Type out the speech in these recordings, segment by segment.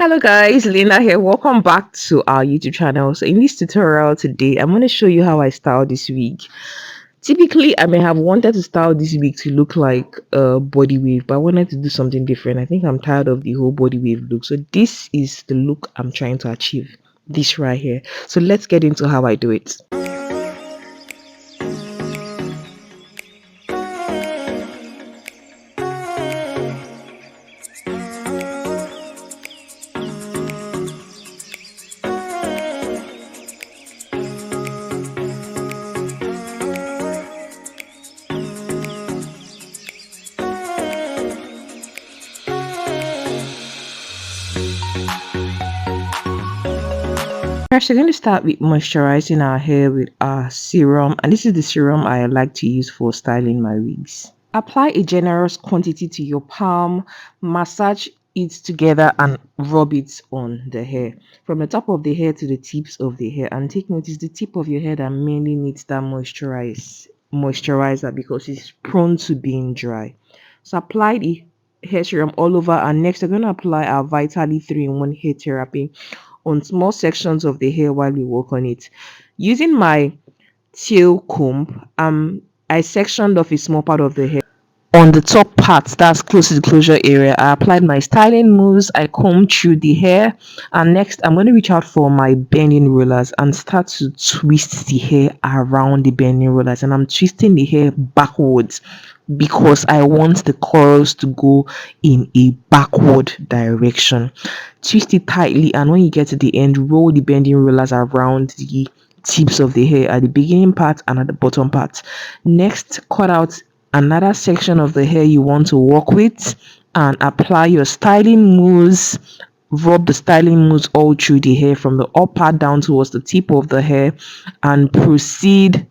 Hello guys, Lena here. Welcome back to our YouTube channel. So in this tutorial today, I'm going to show you how I style this wig. Typically, I may have wanted to style this wig to look like a body wave, but I wanted to do something different. I think I'm tired of the whole body wave look. So this is the look I'm trying to achieve. This right here. So let's get into how I do it. First, we're going to start with moisturizing our hair with our serum, and this is the serum I like to use for styling my wigs. Apply a generous quantity to your palm, massage it together and rub it on the hair from the top of the hair to the tips of the hair. And take notice, the tip of your hair that mainly needs that moisturizer because it's prone to being dry. So apply the hair serum all over, and next we're going to apply our Vitally 3-in-1 hair therapy on small sections of the hair while we work on it. Using my tail comb, I sectioned off a small part of the hair on the top part that's close to the closure area. I applied my styling mousse, I combed through the hair, and next I'm going to reach out for my bending rollers and start to twist the hair around the bending rollers. And I'm twisting the hair backwards because I want the curls to go in a backward direction. Twist it tightly, and when you get to the end, roll the bending rollers around the tips of the hair at the beginning part and at the bottom part. Next, cut out another section of the hair you want to work with and apply your styling mousse. Rub the styling mousse all through the hair from the up part down towards the tip of the hair, and proceed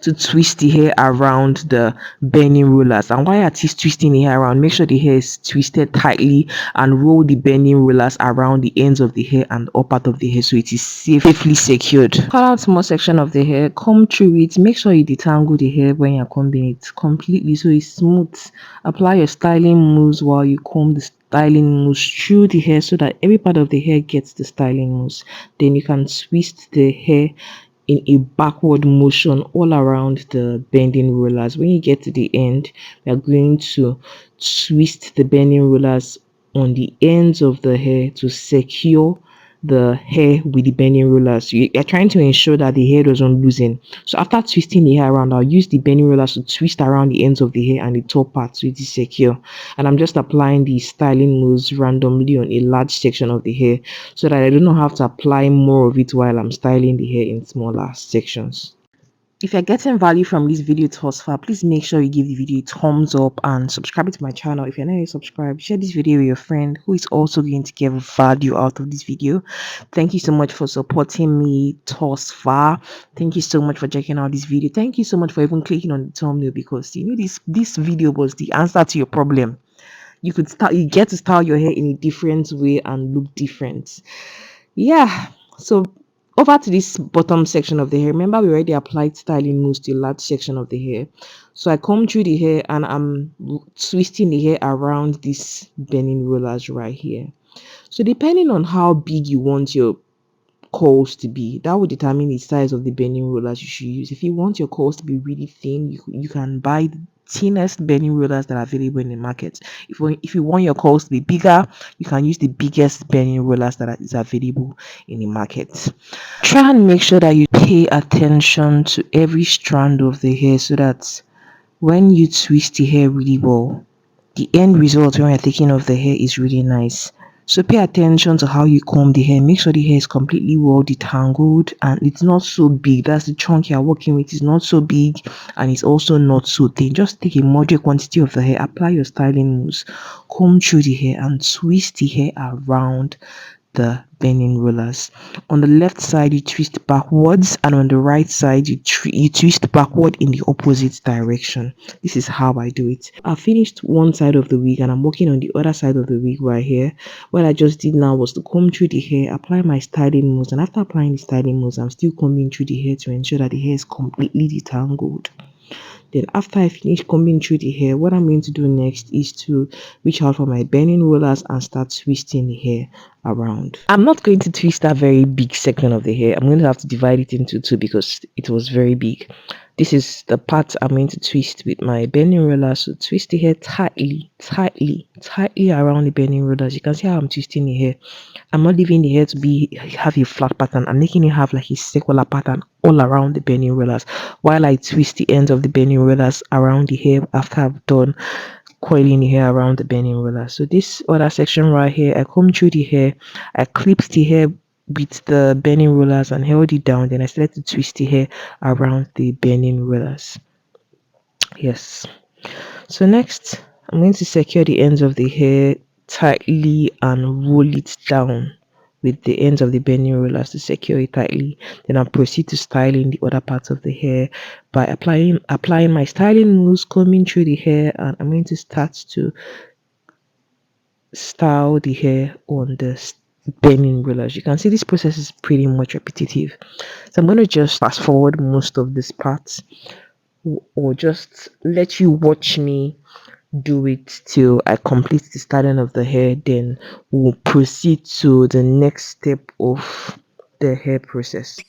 to twist the hair around the bending rollers. And while you're twisting the hair around, make sure the hair is twisted tightly and roll the bending rollers around the ends of the hair and up part of the hair so it is safely secured. Cut out small section of the hair, comb through it. Make sure you detangle the hair when you're combing it completely so it's smooth. Apply your styling mousse while you comb the styling mousse through the hair so that every part of the hair gets the styling mousse. Then you can twist the hair in a backward motion all around the bending rollers. When you get to the end, we are going to twist the bending rollers on the ends of the hair to secure the hair with the bending rollers. You're trying to ensure that the hair doesn't loosen. So after twisting the hair around, I'll use the bending rollers to twist around the ends of the hair and the top part so it is secure. And I'm just applying the styling mousse randomly on a large section of the hair so that I do not have to apply more of it while I'm styling the hair in smaller sections. If you're getting value from this video thus far, please make sure you give the video a thumbs up and subscribe to my channel. If you're not yet subscribed, share this video with your friend who is also going to get value out of this video. Thank you so much for supporting me thus far. Thank you so much for checking out this video. Thank you so much for even clicking on the thumbnail, because you know this video was the answer to your problem. You get to style your hair in a different way and look different. Yeah, so over to this bottom section of the hair. Remember, we already applied styling mousse to a large section of the hair. So I comb through the hair and I'm twisting the hair around these bending rollers right here. So depending on how big you want your curls to be, that will determine the size of the bending rollers you should use. If you want your curls to be really thin, you can buy the thinnest bending rollers that are available in the market. If you want your curls to be bigger, you can use the biggest bending rollers that is available in the market. Try and make sure that you pay attention to every strand of the hair so that when you twist the hair really well, the end result when you're taking off the hair is really nice. So pay attention to how you comb the hair. Make sure the hair is completely well detangled and it's not so big. That's the chunk you're working with. It's not so big and it's also not so thin. Just take a moderate quantity of the hair, apply your styling mousse, comb through the hair and twist the hair around the bending rollers. On the left side you twist backwards, and on the right side you twist backward in the opposite direction. This is how I do it. I finished one side of the wig and I'm working on the other side of the wig right here. What I just did now was to comb through the hair, apply my styling mousse, and after applying the styling mousse, I'm still combing through the hair to ensure that the hair is completely detangled. Then after I finish combing through the hair, what I'm going to do next is to reach out for my bending rollers and start twisting the hair around. I'm not going to twist that very big section of the hair. I'm going to have to divide it into two because it was very big. This is the part I'm going to twist with my bending rollers. So twist the hair tightly around the bending rollers. You can see how I'm twisting the hair. I'm not leaving the hair to be have a flat pattern. I'm making it have like a circular pattern all around the bending rollers while I twist the ends of the bending rollers around the hair after I've done coiling the hair around the bending roller. So this other section right here, I comb through the hair, I clipped the hair with the bending rollers and held it down. Then I started to twist the hair around the bending rollers. Yes. So next, I'm going to secure the ends of the hair tightly and roll it down with the ends of the bending rollers to secure it tightly. Then I'll proceed to styling the other parts of the hair by applying my styling moves, combing through the hair, and I'm going to start to style the hair on the bending rollers. You can see this process is pretty much repetitive. So I'm going to just fast forward most of these parts or just let you watch me do it till I complete the styling of the hair. Then we'll proceed to the next step of the hair process.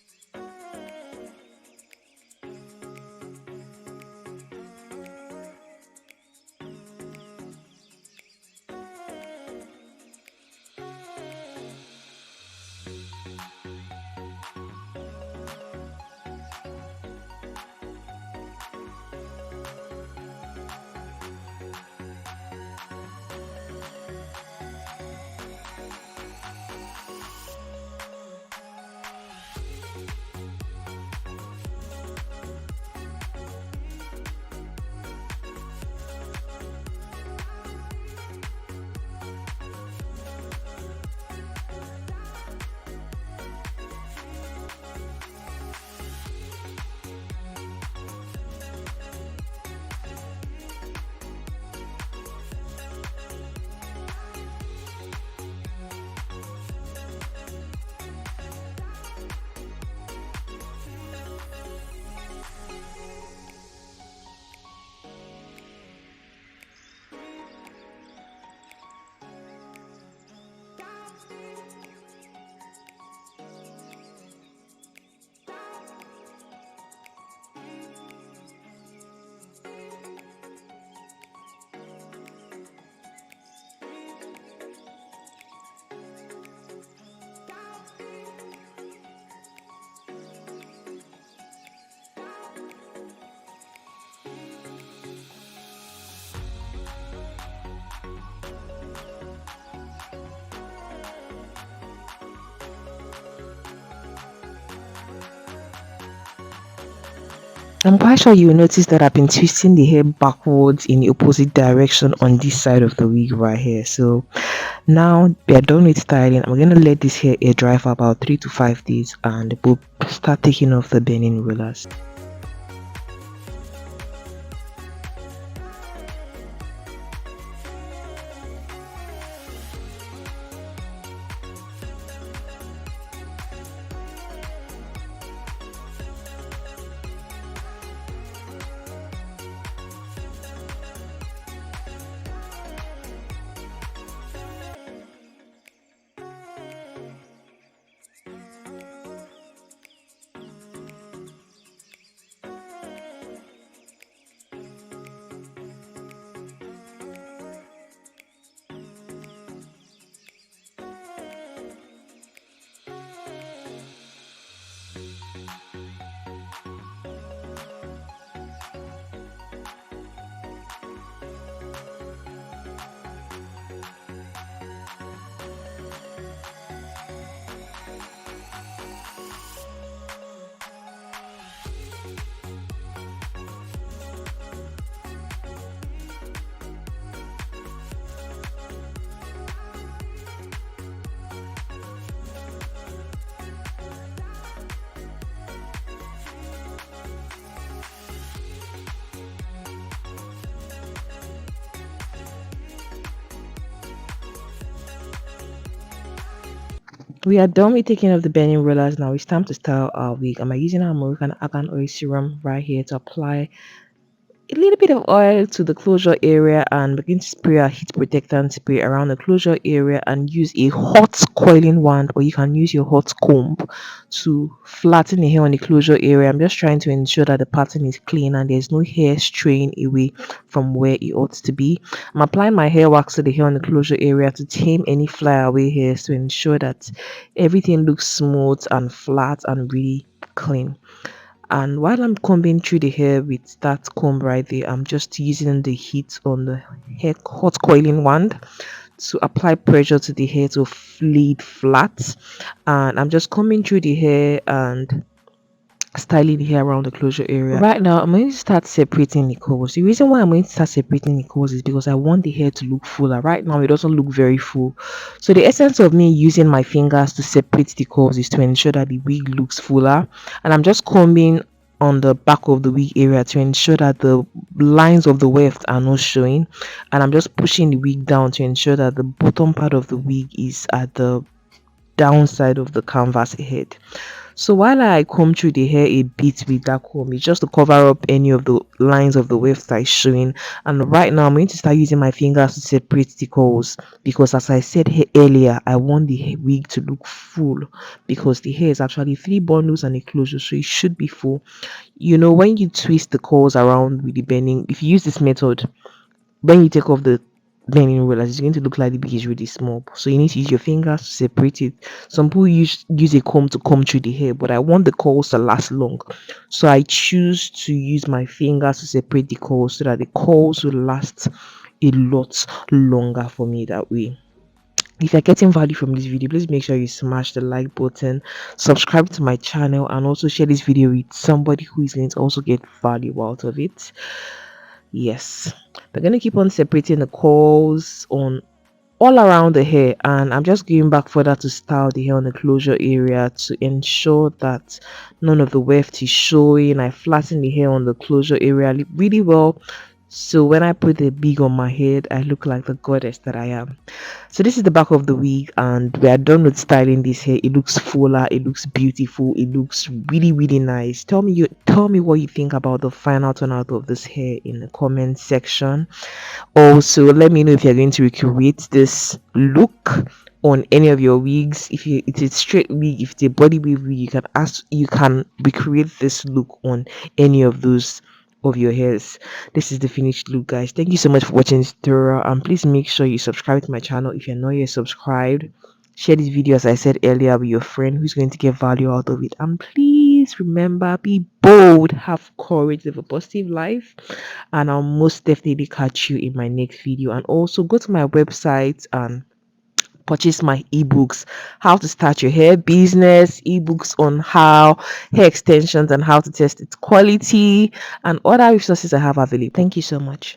I'm quite sure you notice that I've been twisting the hair backwards in the opposite direction on this side of the wig right here. So now we are done with styling. I'm gonna let this hair air dry for about 3 to 5 days and we'll start taking off the bending rollers. We are done with taking off the bending rollers. Now it's time to style our wig. I'm using our Moroccan argan oil serum right here to apply a little bit of oil to the closure area and begin to spray a heat protectant spray around the closure area and use a hot coiling wand, or you can use your hot comb to flatten the hair on the closure area. I'm just trying to ensure that the pattern is clean and there's no hair straying away from where it ought to be. I'm applying my hair wax to the hair on the closure area to tame any flyaway hairs to ensure that everything looks smooth and flat and really clean. And while I'm combing through the hair with that comb right there, I'm just using the heat on the hair hot coiling wand to apply pressure to the hair to lay it flat. And I'm just combing through the hair and styling the hair around the closure area. Right now, I'm going to start separating the curls. The reason why I'm going to start separating the curls is because I want the hair to look fuller. Right now, it doesn't look very full. So the essence of me using my fingers to separate the curls is to ensure that the wig looks fuller. And I'm just combing on the back of the wig area to ensure that the lines of the weft are not showing, and I'm just pushing the wig down to ensure that the bottom part of the wig is at the downside of the canvas head. So while I comb through the hair a bit with that comb, it's just to cover up any of the lines of the weft that is showing. And right now I'm going to start using my fingers to separate the curls, because as I said earlier, I want the wig to look full, because the hair is actually 3 bundles and a closure, so it should be full. You know, when you twist the curls around with the bending, if you use this method, when you take off the bending rollers, it's going to look like the wig is really small. So you need to use your fingers to separate it. Some people use a comb to comb through the hair, but I want the curls to last long. So I choose to use my fingers to separate the curls so that the curls will last a lot longer for me that way. If you're getting value from this video, please make sure you smash the like button, subscribe to my channel, and also share this video with somebody who is going to also get value out of it. Yes, we're going to keep on separating the curls on all around the hair, and I'm just going back further to style the hair on the closure area to ensure that none of the weft is showing. I flatten the hair on the closure area really well, so when I put the wig on my head, I look like the goddess that I am. So this is the back of the wig, and we are done with styling this hair. It looks fuller, it looks beautiful, it looks really nice. Tell me what you think about the final turnout of this hair in the comment section. Also, let me know if you're going to recreate this look on any of your wigs. If it's a straight wig, if it's a body wig, you can recreate this look on any of those of your hairs. This is the finished look, guys. Thank you so much for watching this tutorial, and please make sure you subscribe to my channel if you're not yet subscribed. Share this video, as I said earlier, with your friend who's going to get value out of it. And please remember, be bold, have courage, live a positive life, and I'll most definitely catch you in my next video. And also go to my website and purchase my ebooks, how to start your hair business, ebooks on how hair extensions and how to test its quality, and other resources I have available. Thank you so much.